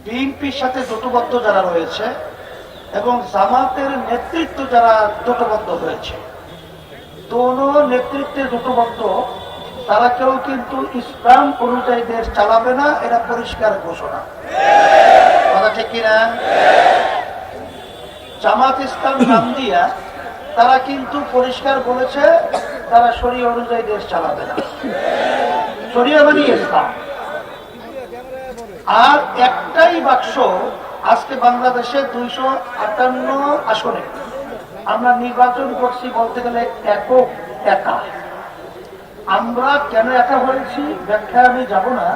বিএনপির সাথে জোটবদ্ধ যারা রয়েছে এবং জামাতের নেতৃত্ব যারা জোটবদ্ধ হয়েছে, দোনো নেতৃত্বে জোটবদ্ধ, তারা কেউ কিন্তু ইসলাম অনুযায়ী দেশ চালাবে না, এটা পরিষ্কার ঘোষণা। কথা ঠিক কিনা? জামাত ইসলাম নাম দিয়া তারা কিন্তু পরিষ্কার বলেছে তারা শরীয়ত অনুযায়ী দেশ চালাবে না। শরীয়ত মানে ইসলাম। আর একটাই বাক্স আজকে বাংলাদেশে 258 আসনে আমরা নির্বাচন করছি, বলতে গেলে একক একা। আমরা কেন একা হয়েছি ব্যাখ্যা আমি যাব না।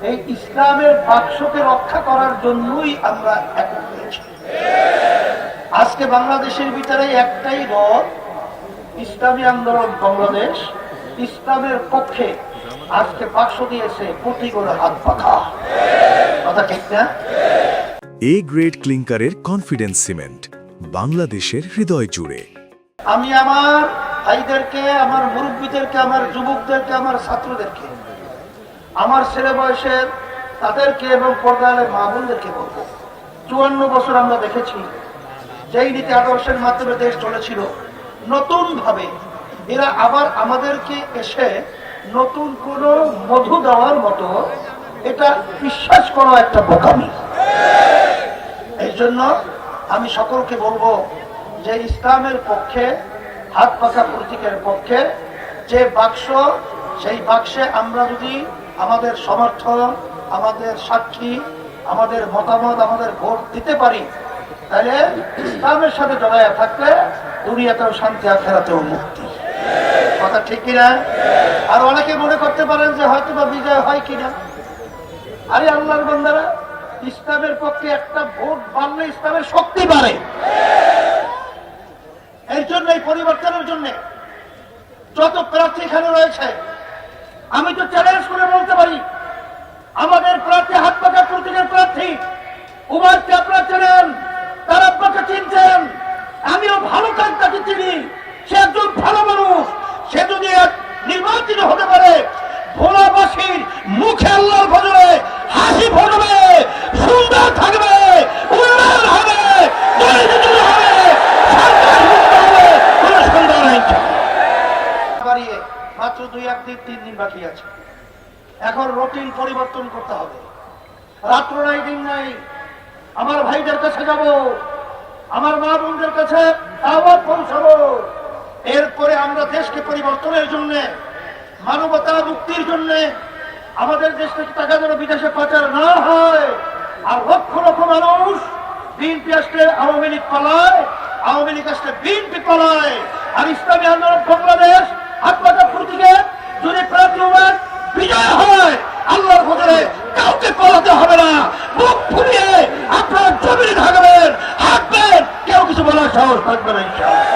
এই ইসলামের বাক্সকে রক্ষা করার জন্যই আমরা একক হয়েছি। আজকে বাংলাদেশের ভিতরে একটাই দল, ইসলামী আন্দোলন বাংলাদেশ, ইসলামের পক্ষে আজকে বাক্স দিয়েছে কোটি করে হাত পাখা। কথা ঠিক না? এ গ্রেড ক্লিংকারের কনফিডেন্স সিমেন্ট, বাংলাদেশের হৃদয় জুড়ে। আমি আমার ভাইদেরকে, আমার মুরব্বীদেরকে, আমার যুবকদেরকে, আমার ছাত্রদেরকে, আমার ছেলে বয়সের তাদেরকে এবং পর্দালে মা বোনদেরকে বলবো, 54 বছর আমরা দেখেছি যেই নীতি আদর্শের মাধ্যমে দেশ চলেছিল, নতুন ভাবে এরা আবার আমাদেরকে এসে নতুন কোন মধু দেওয়ার মতো, এটা বিশ্বাস করা একটা বোকামি। এই জন্য আমি সকলকে বলবো যে ইসলামের পক্ষে, হাত পাখা প্রতীকের পক্ষে যে বাক্স, সেই বাক্সে আমরা যদি আমাদের সমর্থন, আমাদের সাক্ষী, আমাদের মতামত, আমাদের ভোট দিতে পারি, তাহলে ইসলামের সাথে জড়াইয়া থাকলে দুনিয়াতেও শান্তি, আখিরাতেও মুক্তি। কথা ঠিক কিনা? আর অনেকে মনে করতে পারেন যে হয়তো বা বিজয় হয় কিনা। আরে আল্লাহর বান্দারা, ইসলামের পক্ষে একটা ভোট বাড়লে ইসলামের শক্তি বাড়ে। এই জন্য, এই পরিবর্তনের জন্য যত প্রার্থী এখানে রয়েছে, আমি তো চ্যালেঞ্জ করে বলতে পারি, আমাদের প্রার্থী হাত পাকা প্রতীকের প্রার্থী উমারকে আপনারা চেনেন, তারা আপনাকে চিনছেন, আমিও ভালো কাজ তাকে চিনি, সে একজন ভালো মানুষ। সে যদি নির্বাচিত হতে পারে, ভোলাবাসীর মুখে আল্লাহর ফজরে হাসি ফুটবে, সুন্দর থাকবে, উন্নয়ন হবে, দরিদ্র হবে, সরকার মুক্ত হবে, কোনো সন্দেহ নাই। বাড়িয়ে মাত্র 2-3 দিন বাকি আছে। এখন রুটিন পরিবর্তন করতে হবে। রাত্র নাই, দিন নাই, আমার ভাইদের কাছে যাব, আমার মা বোনদের কাছে দাওয়াত পৌঁছাবো। এরপরে আমরা দেশকে পরিবর্তনের জন্য, মানবতা মুক্তির জন্য, আমাদের দেশ থেকে টাকা যেন বিদেশে পাচার না হয়। আর লক্ষ লক্ষ মানুষ, বিএনপি আসলে আওয়ামী লীগ পালায়, আওয়ামী লীগ আসলে বিএনপি পালায়। আর ইসলামী আন্দোলন বাংলাদেশ হাত পাকা প্রতীকে যদি প্রার্থী বিজয় হয়, আল্লাহর ফজরে কাউকে পালাতে হবে না। মুখ ফুলিয়ে আপনারা জমিনে থাকবেন, হাঁটবেন, কেউ কিছু বলার সাহস থাকবে না ইনশাআল্লাহ।